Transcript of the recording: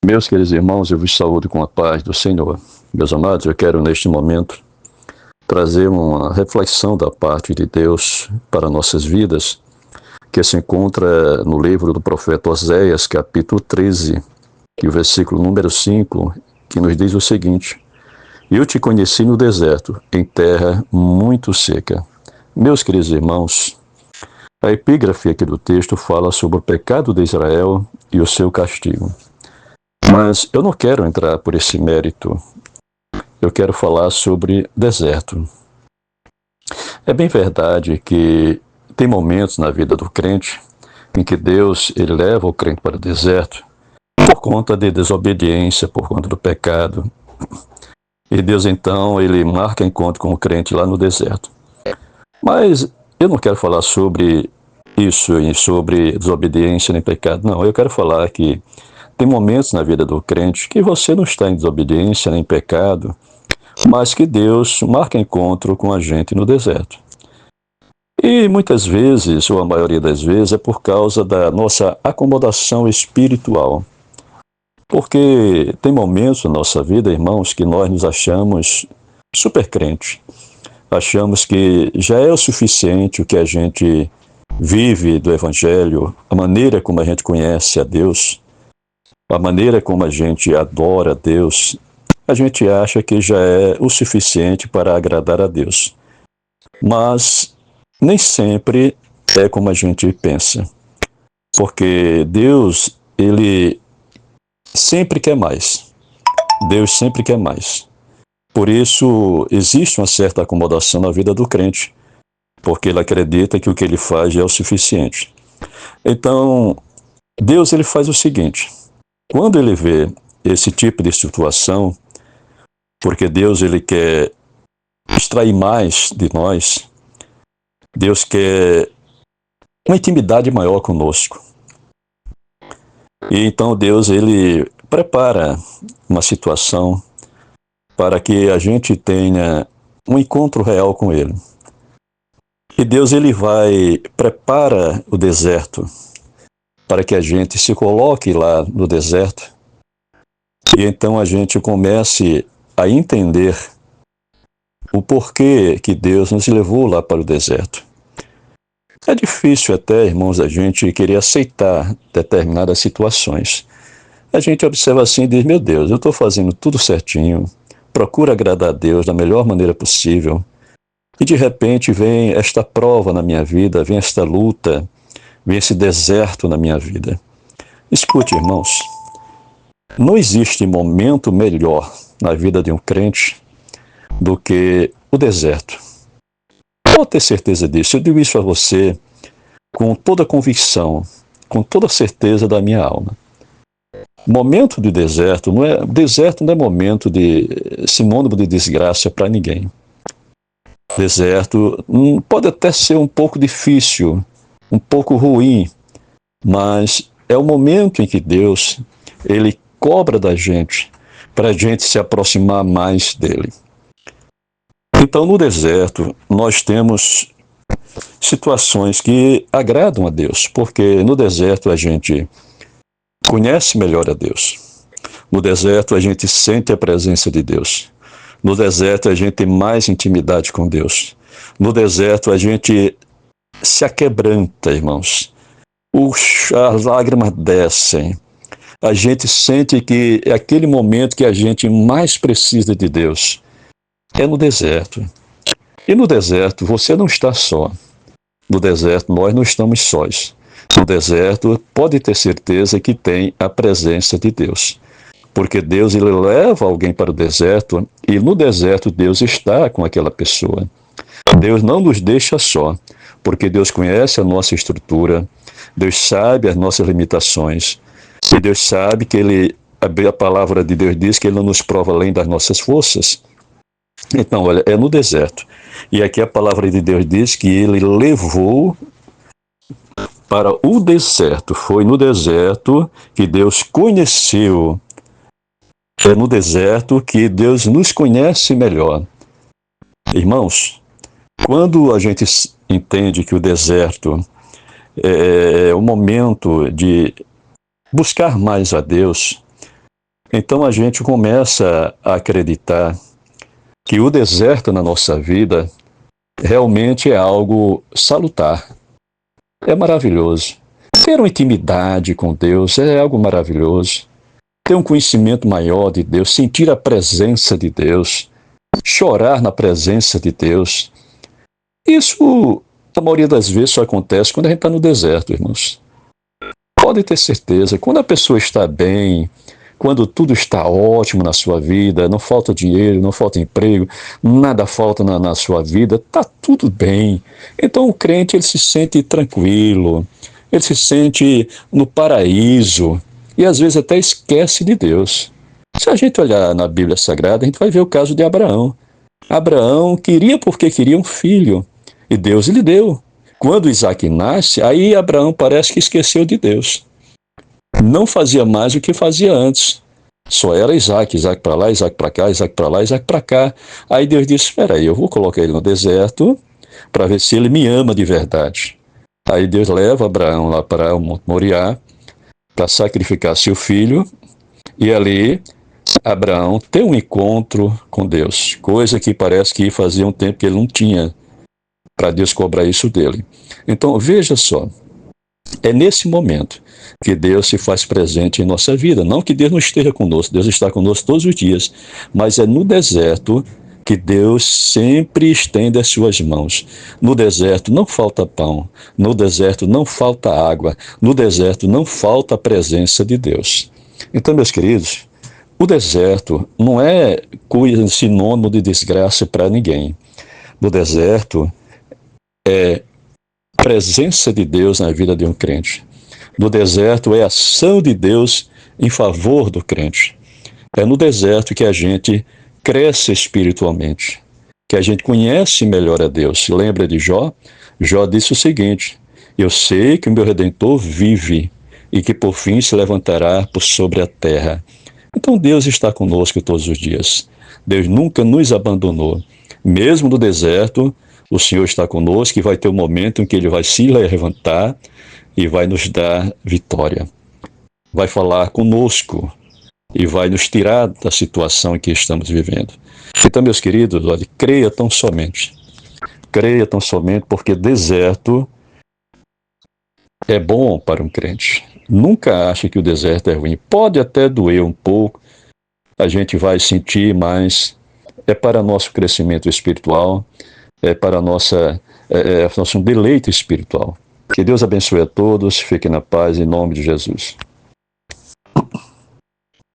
Meus queridos irmãos, eu vos saúdo com a paz do Senhor. Meus amados, eu quero neste momento trazer uma reflexão da parte de Deus para nossas vidas, que se encontra no livro do profeta Oséias, capítulo 13, e o versículo número 5, que nos diz o seguinte: Eu te conheci no deserto, em terra muito seca. Meus queridos irmãos, a epígrafe aqui do texto fala sobre o pecado de Israel e o seu castigo. Mas eu não quero entrar por esse mérito. Eu quero falar sobre deserto. É bem verdade que tem momentos na vida do crente em que Deus ele leva o crente para o deserto por conta de desobediência, por conta do pecado. E Deus então ele marca encontro com o crente lá no deserto. Mas eu não quero falar sobre isso e sobre desobediência nem pecado. Não, eu quero falar que tem momentos na vida do crente que você não está em desobediência nem em pecado, mas que Deus marca encontro com a gente no deserto. E muitas vezes, ou a maioria das vezes, é por causa da nossa acomodação espiritual. Porque tem momentos na nossa vida, irmãos, que nós nos achamos super crentes. Achamos que já é o suficiente o que a gente vive do Evangelho, a maneira como a gente conhece a Deus, a maneira como a gente adora a Deus, a gente acha que já é o suficiente para agradar a Deus. Mas nem sempre é como a gente pensa. Porque Deus, ele sempre quer mais. Deus sempre quer mais. Por isso, existe uma certa acomodação na vida do crente, porque ele acredita que o que ele faz já é o suficiente. Então, Deus ele faz o seguinte: quando ele vê esse tipo de situação, porque Deus ele quer extrair mais de nós, Deus quer uma intimidade maior conosco. E então Deus ele prepara uma situação para que a gente tenha um encontro real com ele. E Deus ele prepara o deserto para que a gente se coloque lá no deserto e então a gente comece a entender o porquê que Deus nos levou lá para o deserto. É difícil até, irmãos, a gente querer aceitar determinadas situações. A gente observa assim e diz: meu Deus, eu estou fazendo tudo certinho, procuro agradar a Deus da melhor maneira possível, e de repente vem esta prova na minha vida, vem esta luta, vem esse deserto na minha vida. Escute, irmãos, não existe momento melhor na vida de um crente do que o deserto. Pode ter certeza disso. Eu digo isso a você com toda a convicção, com toda a certeza da minha alma. Momento de deserto não é momento de sinônimo de desgraça para ninguém. Deserto pode até ser um pouco difícil, um pouco ruim, mas é o momento em que Deus ele cobra da gente para a gente se aproximar mais dele. Então, no deserto, nós temos situações que agradam a Deus, porque no deserto a gente conhece melhor a Deus. No deserto a gente sente a presença de Deus. No deserto a gente tem mais intimidade com Deus. No deserto a gente se aquebranta, irmãos. As lágrimas descem. A gente sente que é aquele momento que a gente mais precisa de Deus. É no deserto. E no deserto você não está só. No deserto nós não estamos sós. No deserto pode ter certeza que tem a presença de Deus. Porque Deus ele leva alguém para o deserto e no deserto Deus está com aquela pessoa. Deus não nos deixa só, porque Deus conhece a nossa estrutura, Deus sabe as nossas limitações, e Deus sabe que a palavra de Deus diz que Ele não nos prova além das nossas forças. Então, olha, é no deserto. E aqui a palavra de Deus diz que Ele levou para o deserto. Foi no deserto que Deus conheceu. É no deserto que Deus nos conhece melhor. Irmãos, quando a gente entende que o deserto é o momento de buscar mais a Deus, Então a gente começa a acreditar que o deserto na nossa vida realmente é algo salutar, é maravilhoso. Ter uma intimidade com Deus é algo maravilhoso. Ter um conhecimento maior de Deus, sentir a presença de Deus, chorar na presença de Deus. Isso, a maioria das vezes, só acontece quando a gente está no deserto, irmãos. Pode ter certeza, quando a pessoa está bem, quando tudo está ótimo na sua vida, não falta dinheiro, não falta emprego, nada falta na sua vida, está tudo bem. Então o crente ele se sente tranquilo, ele se sente no paraíso e às vezes até esquece de Deus. Se a gente olhar na Bíblia Sagrada, a gente vai ver o caso de Abraão. Abraão queria porque queria um filho e Deus lhe deu. Quando Isaac nasce, aí Abraão parece que esqueceu de Deus. Não fazia mais o que fazia antes. Só era Isaac, Isaac para lá, Isaac para cá, Isaac para lá, Isaac para cá. Aí Deus disse, espera aí, eu vou colocar ele no deserto para ver se ele me ama de verdade. Aí Deus leva Abraão lá para o Monte Moriá para sacrificar seu filho e ali Abraão tem um encontro com Deus, coisa que parece que fazia um tempo que ele não tinha para Deus cobrar isso dele. Então veja só, é nesse momento que Deus se faz presente em nossa vida. Não que Deus não esteja conosco, Deus está conosco todos os dias, mas é no deserto que Deus sempre estende as suas mãos. No deserto não falta pão, no deserto não falta água, no deserto não falta a presença de Deus. Então, meus queridos, o deserto não é sinônimo de desgraça para ninguém. No deserto é presença de Deus na vida de um crente. No deserto é ação de Deus em favor do crente. É no deserto que a gente cresce espiritualmente, que a gente conhece melhor a Deus. Lembra de Jó? Jó disse o seguinte, eu sei que o meu Redentor vive e que por fim se levantará por sobre a terra. Então Deus está conosco todos os dias. Deus nunca nos abandonou. Mesmo no deserto, o Senhor está conosco e vai ter um momento em que Ele vai se levantar e vai nos dar vitória. Vai falar conosco e vai nos tirar da situação em que estamos vivendo. Então, meus queridos, olha, creia tão somente. Creia tão somente porque deserto é bom para um crente. Nunca ache que o deserto é ruim. Pode até doer um pouco, a gente vai sentir, mas é para nosso crescimento espiritual, é para nosso deleite espiritual. Que Deus abençoe a todos, fiquem na paz em nome de Jesus.